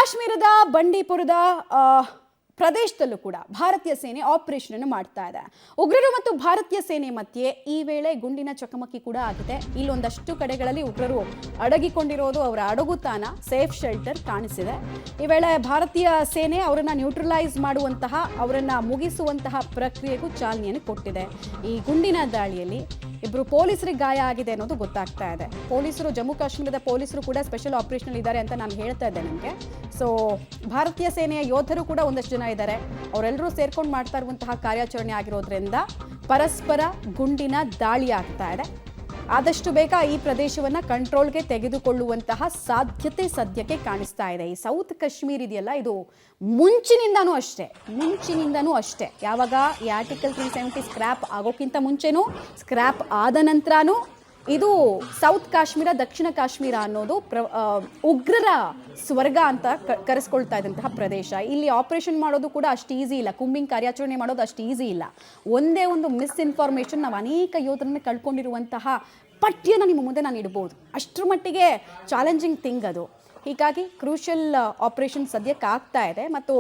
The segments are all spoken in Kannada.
ಕಾಶ್ಮೀರದ ಬಂಡೀಪುರದ ಪ್ರದೇಶದಲ್ಲೂ ಕೂಡ ಭಾರತೀಯ ಸೇನೆ ಆಪರೇಷನ್ ಅನ್ನು ಮಾಡ್ತಾ ಇದೆ. ಉಗ್ರರು ಮತ್ತು ಭಾರತೀಯ ಸೇನೆ ಮಧ್ಯೆ ಈ ವೇಳೆ ಗುಂಡಿನ ಚಕಮಕಿ ಕೂಡ ಆಗಿದೆ. ಇಲ್ಲೊಂದಷ್ಟು ಕಡೆಗಳಲ್ಲಿ ಉಗ್ರರು ಅಡಗಿಕೊಂಡಿರೋದು, ಅವರ ಅಡಗುತಾಣ ಸೇಫ್ ಶೆಲ್ಟರ್ ಕಾಣಿಸಿದೆ. ಈ ವೇಳೆ ಭಾರತೀಯ ಸೇನೆ ಅವರನ್ನ ನ್ಯೂಟ್ರಲೈಸ್ ಮಾಡುವಂತಹ, ಅವರನ್ನ ಮುಗಿಸುವಂತಹ ಪ್ರಕ್ರಿಯೆಗೂ ಚಾಲನೆಯನ್ನು ಕೊಟ್ಟಿದೆ. ಈ ಗುಂಡಿನ ದಾಳಿಯಲ್ಲಿ ಇಬ್ಬರು ಪೊಲೀಸರಿಗೆ ಗಾಯ ಆಗಿದೆ ಅನ್ನೋದು ಗೊತ್ತಾಗ್ತಾ ಇದೆ. ಪೊಲೀಸರು, ಜಮ್ಮು ಕಾಶ್ಮೀರದ ಪೊಲೀಸರು ಕೂಡ ಸ್ಪೆಷಲ್ ಆಪರೇಷನ್ ಇದ್ದಾರೆ ಅಂತ ನಾನು ಹೇಳ್ತಾ ಇದ್ದೆ ನಿಮಗೆ. ಸೊ ಭಾರತೀಯ ಸೇನೆಯ ಯೋಧರು ಕೂಡ ಒಂದಷ್ಟು ಜನ ಇದ್ದಾರೆ. ಅವರೆಲ್ಲರೂ ಸೇರ್ಕೊಂಡು ಮಾಡ್ತಾ ಇರುವಂತಹ ಕಾರ್ಯಾಚರಣೆ ಆಗಿರೋದ್ರಿಂದ ಪರಸ್ಪರ ಗುಂಡಿನ ದಾಳಿ ಆಗ್ತಾ ಇದೆ. ಆದಷ್ಟು ಬೇಗ ಈ ಪ್ರದೇಶವನ್ನ ಕಂಟ್ರೋಲ್ಗೆ ತೆಗೆದುಕೊಳ್ಳುವಂತಹ ಸಾಧ್ಯತೆ ಸದ್ಯಕ್ಕೆ ಕಾಣಿಸ್ತಾ ಇದೆ. ಈ ಸೌತ್ ಕಾಶ್ಮೀರ್ ಇದೆಯಲ್ಲ, ಇದು ಮುಂಚಿನಿಂದನೂ ಅಷ್ಟೇ ಯಾವಾಗ ಈ ಆರ್ಟಿಕಲ್ 370 ಸ್ಕ್ರ್ಯಾಪ್ ಆಗೋಕ್ಕಿಂತ ಮುಂಚೆನೂ, ಸ್ಕ್ರ್ಯಾಪ್ ಆದ ನಂತರನೂ ಇದು ಸೌತ್ ಕಾಶ್ಮೀರ, ದಕ್ಷಿಣ ಕಾಶ್ಮೀರ ಅನ್ನೋದು ಉಗ್ರರ ಸ್ವರ್ಗ ಅಂತ ಕರೆಸ್ಕೊಳ್ತಾ ಇದ್ದಂತಹ ಪ್ರದೇಶ. ಇಲ್ಲಿ ಆಪರೇಷನ್ ಮಾಡೋದು ಕೂಡ ಅಷ್ಟು ಈಸಿ ಇಲ್ಲ, ಕುಂಬಿಂಗ್ ಕಾರ್ಯಾಚರಣೆ ಮಾಡೋದು ಅಷ್ಟು ಈಸಿ ಇಲ್ಲ. ಒಂದೇ ಒಂದು ಮಿಸ್ಇನ್ಫಾರ್ಮೇಷನ್ ನಾವು ಅನೇಕ ಯೋಧರನ್ನ ಕಳ್ಕೊಂಡಿರುವಂತಹ ಪಟ್ಟಿಯನ್ನು ನಿಮ್ಮ ಮುಂದೆ ನಾನು ಇಡ್ಬೋದು. ಅಷ್ಟರ ಮಟ್ಟಿಗೆ ಚಾಲೆಂಜಿಂಗ್ ಥಿಂಗ್ ಅದು. ಹೀಗಾಗಿ ಕ್ರೂಷಿಯಲ್ ಆಪರೇಷನ್ ಸದ್ಯಕ್ಕೆ ಆಗ್ತಾ ಇದೆ ಮತ್ತು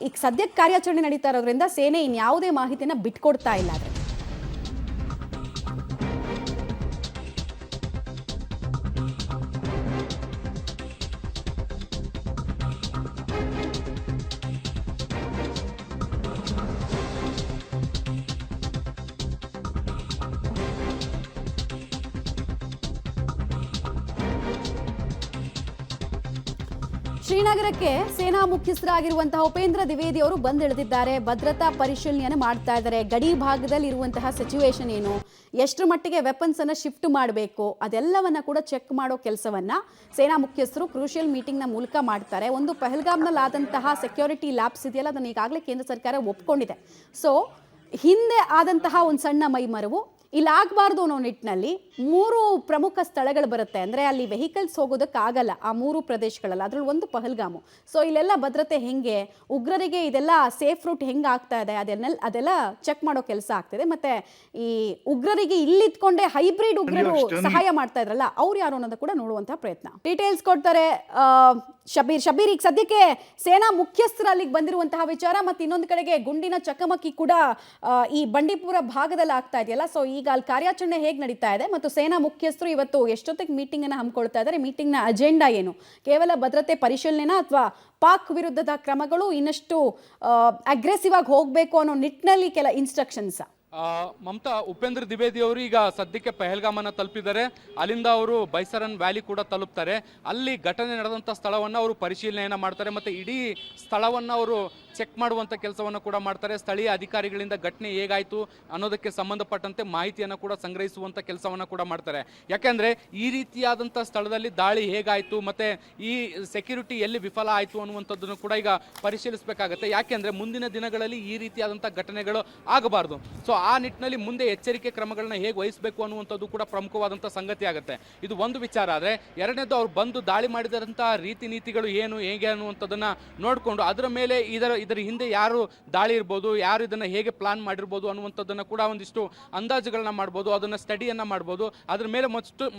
ಈಗ ಸದ್ಯಕ್ಕೆ ಕಾರ್ಯಾಚರಣೆ ನಡೀತಾ ಇರೋದ್ರಿಂದ ಸೇನೆ ಇನ್ಯಾವುದೇ ಮಾಹಿತಿಯನ್ನು ಬಿಟ್ಕೊಡ್ತಾ ಇಲ್ಲ. ಆದರೆ ಶ್ರೀನಗರಕ್ಕೆ ಸೇನಾ ಮುಖ್ಯಸ್ಥರಾಗಿರುವಂತಹ ಉಪೇಂದ್ರ ದ್ವಿವೇದಿ ಅವರು ಬಂದಿಳಿದಿದ್ದಾರೆ. ಭದ್ರತಾ ಪರಿಶೀಲನೆಯನ್ನು ಮಾಡ್ತಾ ಇದ್ದಾರೆ. ಗಡಿ ಭಾಗದಲ್ಲಿ ಇರುವಂತಹ ಸಿಚುವೇಶನ್ ಏನು, ಎಷ್ಟರ ಮಟ್ಟಿಗೆ ವೆಪನ್ಸ್ ಅನ್ನ ಶಿಫ್ಟ್ ಮಾಡಬೇಕು, ಅದೆಲ್ಲವನ್ನ ಕೂಡ ಚೆಕ್ ಮಾಡೋ ಕೆಲಸವನ್ನ ಸೇನಾ ಮುಖ್ಯಸ್ಥರು ಕ್ರೂಷಿಯಲ್ ಮೀಟಿಂಗ್ನ ಮೂಲಕ ಮಾಡ್ತಾರೆ. ಒಂದು ಪಹಲ್ಗಾಮ್ನಲ್ಲಿ ಆದಂತಹ ಸೆಕ್ಯೂರಿಟಿ ಲ್ಯಾಬ್ಸ್ ಇದೆಯಲ್ಲ, ಅದನ್ನು ಈಗಾಗಲೇ ಕೇಂದ್ರ ಸರ್ಕಾರ ಒಪ್ಕೊಂಡಿದೆ. ಸೊ ಹಿಂದೆ ಆದಂತಹ ಒಂದು ಸಣ್ಣ ಮೈಮರವು ಇಲ್ಲಿ ಆಗಬಾರ್ದು ಅನ್ನೋ ನಿಟ್ಟಿನಲ್ಲಿ 3 ಪ್ರಮುಖ ಸ್ಥಳಗಳು ಬರುತ್ತೆ. ಅಂದರೆ ಅಲ್ಲಿ ವೆಹಿಕಲ್ಸ್ ಹೋಗೋದಕ್ಕಾಗಲ್ಲ ಆ 3 ಪ್ರದೇಶಗಳಲ್ಲಿ. ಅದರಲ್ಲಿ ಒಂದು ಪಹಲ್ಗಾಮು. ಸೊ ಇಲ್ಲೆಲ್ಲ ಭದ್ರತೆ ಹೆಂಗೆ, ಉಗ್ರರಿಗೆ ಇದೆಲ್ಲ ಸೇಫ್ ರೂಟ್ ಹೆಂಗೆ ಆಗ್ತಾ ಇದೆ, ಅದೆಲ್ಲ ಚೆಕ್ ಮಾಡೋ ಕೆಲಸ ಆಗ್ತಿದೆ. ಮತ್ತು ಈ ಉಗ್ರರಿಗೆ ಇಲ್ಲಿತ್ಕೊಂಡೆ ಹೈಬ್ರಿಡ್ ಉಗ್ರರು ಸಹಾಯ ಮಾಡ್ತಾ ಇದ್ರಲ್ಲ, ಅವ್ರು ಯಾರು ಅನ್ನೋದು ಕೂಡ ನೋಡುವಂತಹ ಪ್ರಯತ್ನ. ಡೀಟೇಲ್ಸ್ ಕೊಡ್ತಾರೆ ಶಬೀರ್. ಈಗ ಸದ್ಯಕ್ಕೆ ಸೇನಾ ಮುಖ್ಯಸ್ಥರು ಅಲ್ಲಿಗೆ ಬಂದಿರುವಂತಹ ವಿಚಾರ, ಮತ್ತು ಇನ್ನೊಂದು ಕಡೆಗೆ ಗುಂಡಿನ ಚಕಮಕಿ ಕೂಡ ಈ ಬಂಡೀಪುರ ಭಾಗದಲ್ಲಿ ಆಗ್ತಾ ಇದೆಯಲ್ಲ. ಸೊ ಈಗ ಅಲ್ಲಿ ಕಾರ್ಯಾಚರಣೆ ಹೇಗೆ ನಡೀತಾ ಇದೆ ಮತ್ತು ಸೇನಾ ಮುಖ್ಯಸ್ಥರು ಇವತ್ತು ಎಷ್ಟೊತ್ತಿಗೆ ಮೀಟಿಂಗ್ ಅನ್ನು ಹಮ್ಮಿಕೊಳ್ತಾ ಇದ್ದಾರೆ, ಮೀಟಿಂಗ್ ನ ಅಜೆಂಡಾ ಏನು, ಕೇವಲ ಭದ್ರತೆ ಪರಿಶೀಲನೆನಾ ಅಥವಾ ಪಾಕ್ ವಿರುದ್ಧದ ಕ್ರಮಗಳು ಇನ್ನಷ್ಟು ಅಗ್ರೆಸಿವ್ ಆಗಿ ಹೋಗಬೇಕು ಅನ್ನೋ ನಿಟ್ಟಿನಲ್ಲಿ ಕೆಲ ಇನ್ಸ್ಟ್ರಕ್ಷನ್ಸ್? ಮಮತಾ, ಉಪೇಂದ್ರ ದ್ವಿವೇದಿ ಅವರು ಈಗ ಸದ್ಯಕ್ಕೆ ಪಹಲ್ಗಾಮನ್ನು ತಲುಪಿದ್ದಾರೆ. ಅಲ್ಲಿಂದ ಅವರು ಬೈಸರನ್ ವ್ಯಾಲಿ ಕೂಡ ತಲುಪ್ತಾರೆ. ಅಲ್ಲಿ ಘಟನೆ ನಡೆದಂಥ ಸ್ಥಳವನ್ನು ಅವರು ಪರಿಶೀಲನೆಯನ್ನು ಮಾಡ್ತಾರೆ ಮತ್ತು ಇಡೀ ಸ್ಥಳವನ್ನು ಅವರು ಚೆಕ್ ಮಾಡುವಂಥ ಕೆಲಸವನ್ನು ಕೂಡ ಮಾಡ್ತಾರೆ. ಸ್ಥಳೀಯ ಅಧಿಕಾರಿಗಳಿಂದ ಘಟನೆ ಹೇಗಾಯಿತು ಅನ್ನೋದಕ್ಕೆ ಸಂಬಂಧಪಟ್ಟಂತೆ ಮಾಹಿತಿಯನ್ನು ಕೂಡ ಸಂಗ್ರಹಿಸುವಂಥ ಕೆಲಸವನ್ನು ಕೂಡ ಮಾಡ್ತಾರೆ. ಯಾಕೆಂದರೆ ಈ ರೀತಿಯಾದಂಥ ಸ್ಥಳದಲ್ಲಿ ದಾಳಿ ಹೇಗಾಯಿತು ಮತ್ತು ಈ ಸೆಕ್ಯೂರಿಟಿ ಎಲ್ಲಿ ವಿಫಲ ಆಯಿತು ಅನ್ನುವಂಥದ್ದನ್ನು ಕೂಡ ಈಗ ಪರಿಶೀಲಿಸಬೇಕಾಗತ್ತೆ. ಯಾಕೆಂದರೆ ಮುಂದಿನ ದಿನಗಳಲ್ಲಿ ಈ ರೀತಿಯಾದಂಥ ಘಟನೆಗಳು ಆಗಬಾರ್ದು. ಸೊ ಆ ನಿಟ್ಟಿನಲ್ಲಿ ಮುಂದೆ ಎಚ್ಚರಿಕೆ ಕ್ರಮಗಳನ್ನ ಹೇಗೆ ವಹಿಸಬೇಕು ಅನ್ನುವಂಥದ್ದು ಕೂಡ ಪ್ರಮುಖವಾದಂಥ ಸಂಗತಿ ಆಗುತ್ತೆ. ಇದು ಒಂದು ವಿಚಾರ. ಆದರೆ ಎರಡನೇದು, ಅವ್ರು ಬಂದು ದಾಳಿ ಮಾಡಿದಂಥ ರೀತಿ ನೀತಿಗಳು ಏನು, ಹೇಗೆ ಅನ್ನುವಂಥದ್ದನ್ನು ನೋಡಿಕೊಂಡು ಅದರ ಮೇಲೆ ಇದರ ಹಿಂದೆ ಯಾರು ದಾಳಿ ಇರ್ಬೋದು, ಯಾರು ಇದನ್ನು ಹೇಗೆ ಪ್ಲಾನ್ ಮಾಡಿರ್ಬೋದು ಅನ್ನುವಂಥದ್ದನ್ನು ಕೂಡ ಒಂದಿಷ್ಟು ಅಂದಾಜುಗಳನ್ನ ಮಾಡ್ಬೋದು, ಅದನ್ನು ಸ್ಟಡಿಯನ್ನು ಮಾಡ್ಬೋದು. ಅದ್ರ ಮೇಲೆ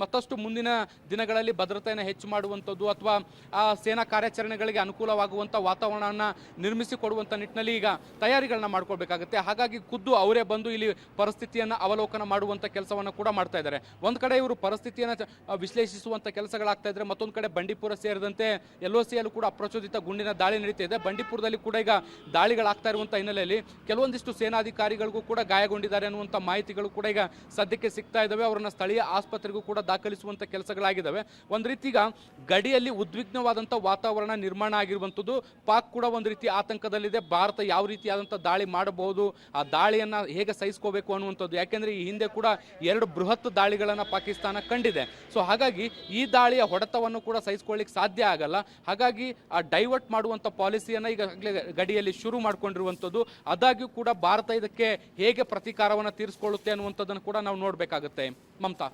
ಮತ್ತಷ್ಟು ಮುಂದಿನ ದಿನಗಳಲ್ಲಿ ಭದ್ರತೆಯನ್ನು ಹೆಚ್ಚು ಮಾಡುವಂಥದ್ದು ಅಥವಾ ಆ ಸೇನಾ ಕಾರ್ಯಾಚರಣೆಗಳಿಗೆ ಅನುಕೂಲವಾಗುವಂಥ ವಾತಾವರಣವನ್ನು ನಿರ್ಮಿಸಿಕೊಡುವಂಥ ನಿಟ್ಟಿನಲ್ಲಿ ಈಗ ತಯಾರಿಗಳನ್ನ ಮಾಡ್ಕೊಳ್ಬೇಕಾಗುತ್ತೆ. ಹಾಗಾಗಿ ಖುದ್ದು ಅವರೇ ಬಂದು ಇಲ್ಲಿ ಪರಿಸ್ಥಿತಿಯನ್ನು ಅವಲೋಕನ ಮಾಡುವಂಥ ಕೆಲಸವನ್ನು ಕೂಡ ಮಾಡ್ತಾ ಇದ್ದಾರೆ. ಒಂದು ಕಡೆ ಇವರು ಪರಿಸ್ಥಿತಿಯನ್ನು ವಿಶ್ಲೇಷಿಸುವಂಥ ಕೆಲಸಗಳಾಗ್ತಾ ಇದ್ದಾರೆ, ಮತ್ತೊಂದು ಕಡೆ ಬಂಡೀಪುರ ಸೇರಿದಂತೆ LOC ಯಲ್ಲೂ ಕೂಡ ಅಪ್ರಚೋದಿತ ಗುಂಡಿನ ದಾಳಿ ನಡೀತಾ ಇದೆ. ಬಂಡೀಪುರದಲ್ಲಿ ಕೂಡ ಈಗ ದಾಳಿಗಳಾಗ್ತಾ ಇರುವಂಥ ಹಿನ್ನೆಲೆಯಲ್ಲಿ ಕೆಲವೊಂದಿಷ್ಟು ಸೇನಾಧಿಕಾರಿಗಳಿಗೂ ಕೂಡ ಗಾಯಗೊಂಡಿದ್ದಾರೆ ಅನ್ನುವಂಥ ಮಾಹಿತಿಗಳು ಕೂಡ ಈಗ ಸದ್ಯಕ್ಕೆ ಸಿಗ್ತಾ ಇದ್ದಾವೆ. ಅವರನ್ನು ಸ್ಥಳೀಯ ಆಸ್ಪತ್ರೆಗೂ ಕೂಡ ದಾಖಲಿಸುವಂಥ ಕೆಲಸಗಳಾಗಿದ್ದಾವೆ. ಒಂದು ರೀತಿ ಈಗ ಗಡಿಯಲ್ಲಿ ಉದ್ವಿಗ್ನವಾದಂಥ ವಾತಾವರಣ ನಿರ್ಮಾಣ ಆಗಿರುವಂಥದ್ದು. ಪಾಕ್ ಕೂಡ ಒಂದು ರೀತಿ ಆತಂಕದಲ್ಲಿದೆ. ಭಾರತ ಯಾವ ರೀತಿಯಾದಂಥ ದಾಳಿ ಮಾಡಬಹುದು, ಆ ದಾಳಿಯನ್ನು ಹೇಗೆ ಸಹಿಸ್ಕೋಬೇಕು ಅನ್ನುವಂಥದ್ದು. ಯಾಕೆಂದರೆ ಈ ಹಿಂದೆ ಕೂಡ 2 ಬೃಹತ್ ದಾಳಿಗಳನ್ನು ಪಾಕಿಸ್ತಾನ ಕಂಡಿದೆ. ಸೊ ಹಾಗಾಗಿ ಈ ದಾಳಿಯ ಹೊಡೆತವನ್ನು ಕೂಡ ಸಹಿಸ್ಕೊಳ್ಳಿಕ್ಕೆ ಸಾಧ್ಯ ಆಗಲ್ಲ. ಹಾಗಾಗಿ ಆ ಡೈವರ್ಟ್ ಮಾಡುವಂಥ ಪಾಲಿಸಿಯನ್ನು ಈಗಾಗಲೇ ಗಡಿಯಲ್ಲಿ ಶುರು ಮಾಡಿಕೊಂಡಿರುವಂಥದ್ದು. ಆದಾಗ್ಯೂ ಕೂಡ ಭಾರತ ಇದಕ್ಕೆ ಹೇಗೆ ಪ್ರತೀಕಾರವನ್ನು ತೀರಿಸಿಕೊಳ್ಳುತ್ತೆ ಅನ್ನುವಂಥದ್ದನ್ನು ಕೂಡ ನಾವು ನೋಡಬೇಕಾಗುತ್ತೆ. ಮಮತಾ.